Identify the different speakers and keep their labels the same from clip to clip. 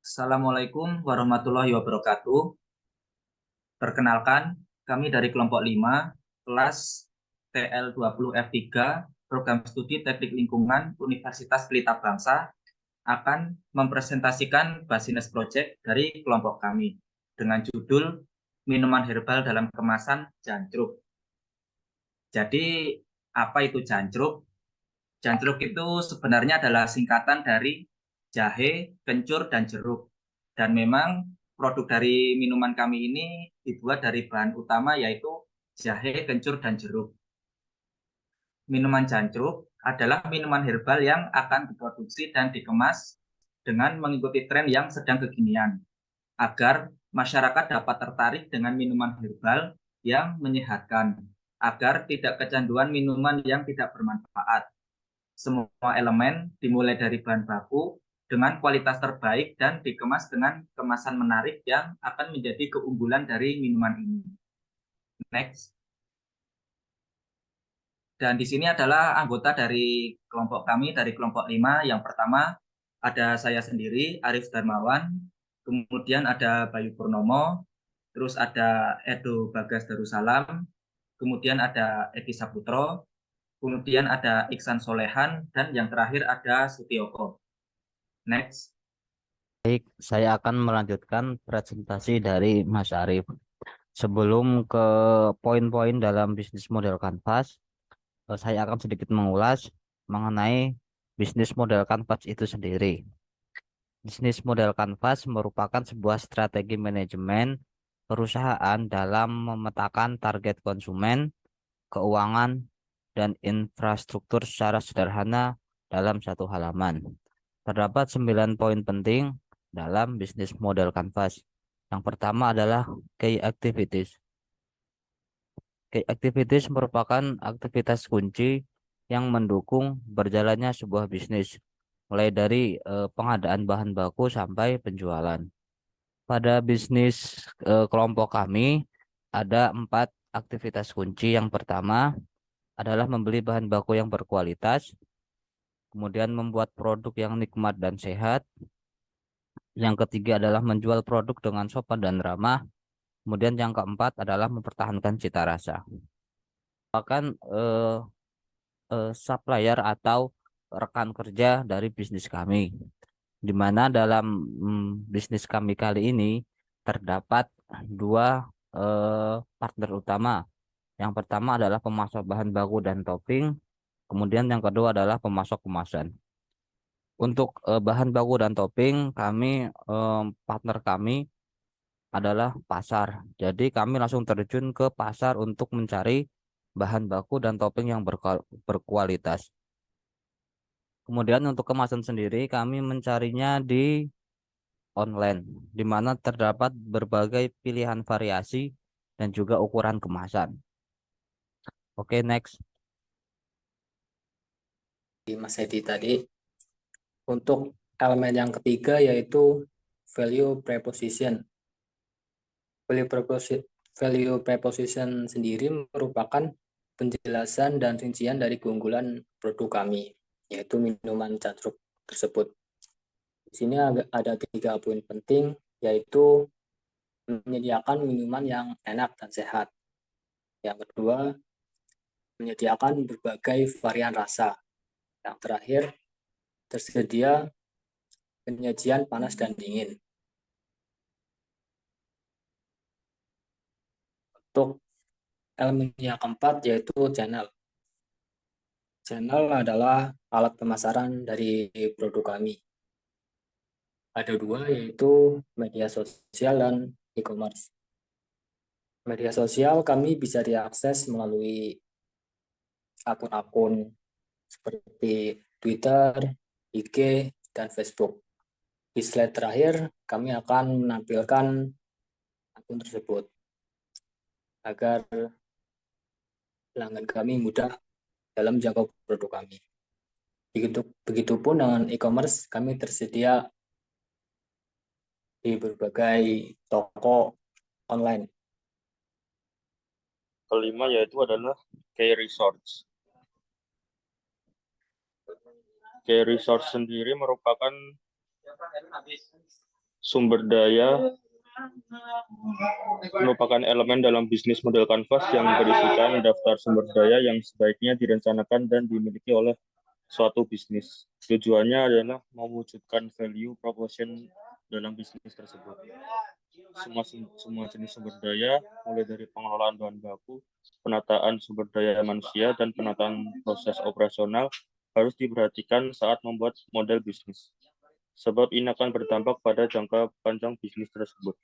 Speaker 1: Assalamualaikum warahmatullahi wabarakatuh. Perkenalkan, kami dari kelompok 5, kelas TL20F3, Program Studi Teknik Lingkungan Universitas Pelita Bangsa, akan mempresentasikan business project dari kelompok kami dengan judul Minuman Herbal dalam Kemasan Jancruk. Jadi, apa itu jancruk? Jancruk itu sebenarnya adalah singkatan dari jahe, kencur, dan jeruk. Dan memang produk dari minuman kami ini dibuat dari bahan utama yaitu jahe, kencur, dan jeruk. Minuman jancruk adalah minuman herbal yang akan diproduksi dan dikemas dengan mengikuti tren yang sedang kekinian, agar masyarakat dapat tertarik dengan minuman herbal yang menyehatkan, agar tidak kecanduan minuman yang tidak bermanfaat. Semua elemen dimulai dari bahan baku dengan kualitas terbaik dan dikemas dengan kemasan menarik yang akan menjadi keunggulan dari minuman ini. Next. Dan di sini adalah anggota dari kelompok kami, dari kelompok 5. Yang pertama ada saya sendiri, Arif Darmawan, kemudian ada Bayu Purnomo, terus ada Edo Bagas Darussalam, kemudian ada Edi Saputro, kemudian ada Iksan Solehan, dan yang terakhir ada Sutioko. Next.
Speaker 2: Baik, saya akan melanjutkan presentasi dari Mas Arif. Sebelum ke poin-poin dalam bisnis model kanvas, saya akan sedikit mengulas mengenai bisnis model kanvas itu sendiri. Bisnis model kanvas merupakan sebuah strategi manajemen perusahaan dalam memetakan target konsumen, keuangan, dan infrastruktur secara sederhana dalam satu halaman. Terdapat 9 poin penting dalam bisnis model Canvas. Yang pertama adalah key activities. Key activities merupakan aktivitas kunci yang mendukung berjalannya sebuah bisnis, mulai dari pengadaan bahan baku sampai penjualan. Pada bisnis kelompok kami ada 4 aktivitas kunci. Yang pertama adalah membeli bahan baku yang berkualitas, kemudian membuat produk yang nikmat dan sehat. Yang ketiga adalah menjual produk dengan sopan dan ramah. Kemudian yang keempat adalah mempertahankan cita rasa. Bahkan supplier atau rekan kerja dari bisnis kami, di mana dalam bisnis kami kali ini terdapat 2 partner utama. Yang pertama adalah pemasok bahan baku dan topping, kemudian yang kedua adalah pemasok kemasan. Untuk bahan baku dan topping, partner kami adalah pasar. Jadi kami langsung terjun ke pasar untuk mencari bahan baku dan topping yang berkualitas. Kemudian untuk kemasan sendiri kami mencarinya di online, di mana terdapat berbagai pilihan variasi dan juga ukuran kemasan. Oke, next.
Speaker 3: Mas Edi tadi. Untuk elemen yang ketiga yaitu value preposition. Value preposition sendiri merupakan penjelasan dan rincian dari keunggulan produk kami, yaitu minuman jancruk tersebut. Di sini ada 3 poin penting, yaitu menyediakan minuman yang enak dan sehat. Yang kedua, menyediakan berbagai varian rasa. Yang terakhir, tersedia penyajian panas dan dingin. Untuk elemen yang keempat yaitu channel. Channel adalah alat pemasaran dari produk kami. Ada 2 yaitu media sosial dan e-commerce. Media sosial kami bisa diakses melalui akun-akun seperti Twitter, IG, dan Facebook. Di slide terakhir, kami akan menampilkan akun tersebut agar pelanggan kami mudah dalam menjangkau produk kami. Begitupun dengan e-commerce, kami tersedia di berbagai toko online.
Speaker 4: Kelima yaitu adalah key resource. Key resource sendiri merupakan Sumber daya merupakan elemen dalam bisnis model kanvas yang berisikan daftar sumber daya yang sebaiknya direncanakan dan dimiliki oleh suatu bisnis. Tujuannya adalah mewujudkan value proposition dalam bisnis tersebut. Semua jenis sumber daya, mulai dari pengelolaan bahan baku, penataan sumber daya manusia, dan penataan proses operasional, harus diperhatikan saat membuat model bisnis. Sebab ini akan berdampak pada jangka panjang bisnis tersebut.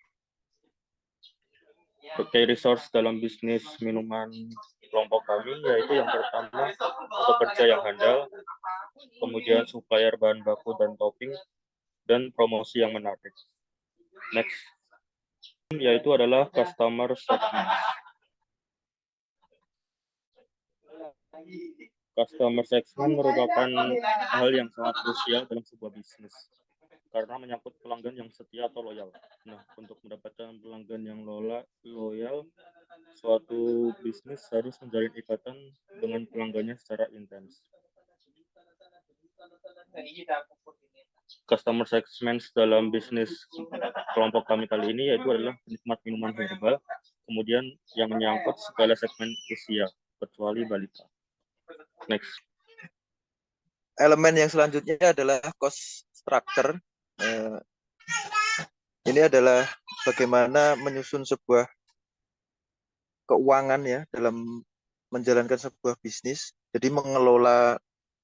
Speaker 4: Key resource dalam bisnis minuman kelompok kami yaitu yang pertama pekerja yang handal, kemudian supplier bahan baku dan topping, dan promosi yang menarik. Next, yaitu adalah customer segment. Customer segment merupakan hal yang sangat krusial dalam sebuah bisnis karena menyangkut pelanggan yang setia atau loyal. Nah, untuk mendapatkan pelanggan yang loyal, suatu bisnis harus menjalin ikatan dengan pelanggannya secara intens. Customer segment dalam bisnis kelompok kami kali ini yaitu adalah penikmat minuman herbal, kemudian yang menyangkut segala segmen usia, kecuali balita. Next.
Speaker 5: Elemen yang selanjutnya adalah cost structure. Ini adalah bagaimana menyusun sebuah keuangan ya dalam menjalankan sebuah bisnis. Jadi mengelola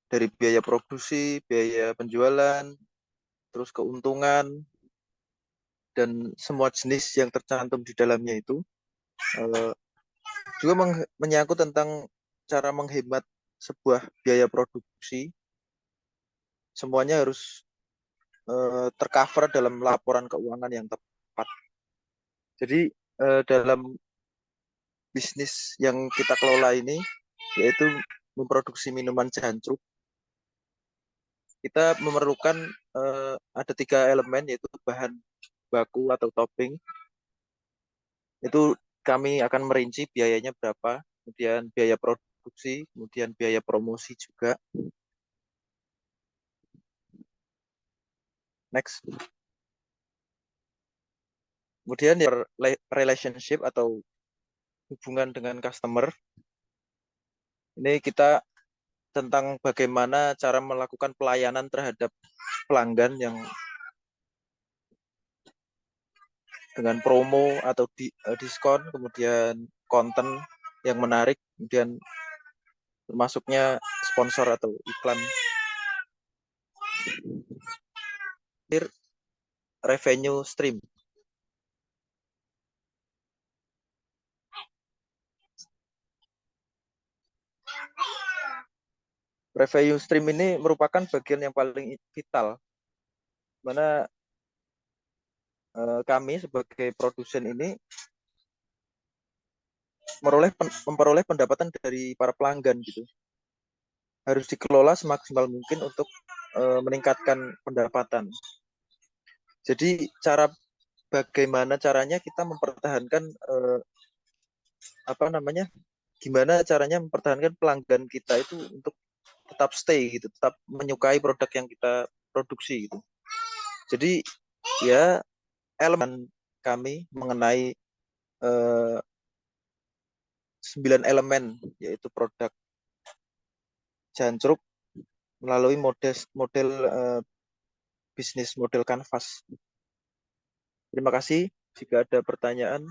Speaker 5: dari biaya produksi, biaya penjualan, terus keuntungan, dan semua jenis yang tercantum di dalamnya itu. Juga menyangkut tentang cara menghemat sebuah biaya produksi. Semuanya harus tercover dalam laporan keuangan yang tepat. Jadi dalam bisnis yang kita kelola ini, yaitu memproduksi minuman jancruk, kita memerlukan ada 3 elemen, yaitu bahan baku atau topping. Itu kami akan merinci biayanya berapa, kemudian biaya produksi, kemudian biaya promosi juga. Next. Kemudian relationship atau hubungan dengan customer. Ini kita tentang bagaimana cara melakukan pelayanan terhadap pelanggan yang dengan promo atau diskon, kemudian konten yang menarik, kemudian termasuknya sponsor atau iklan. Revenue stream. Revenue stream ini merupakan bagian yang paling vital, mana kami sebagai produsen ini memperoleh pendapatan dari para pelanggan gitu. Harus dikelola semaksimal mungkin untuk meningkatkan pendapatan. Jadi bagaimana caranya kita mempertahankan gimana caranya mempertahankan pelanggan kita itu untuk tetap stay gitu, tetap menyukai produk yang kita produksi gitu. Jadi ya elemen kami mengenai 9 elemen, yaitu produk jancruk melalui model bisnis model kanvas. Terima kasih. Jika ada pertanyaan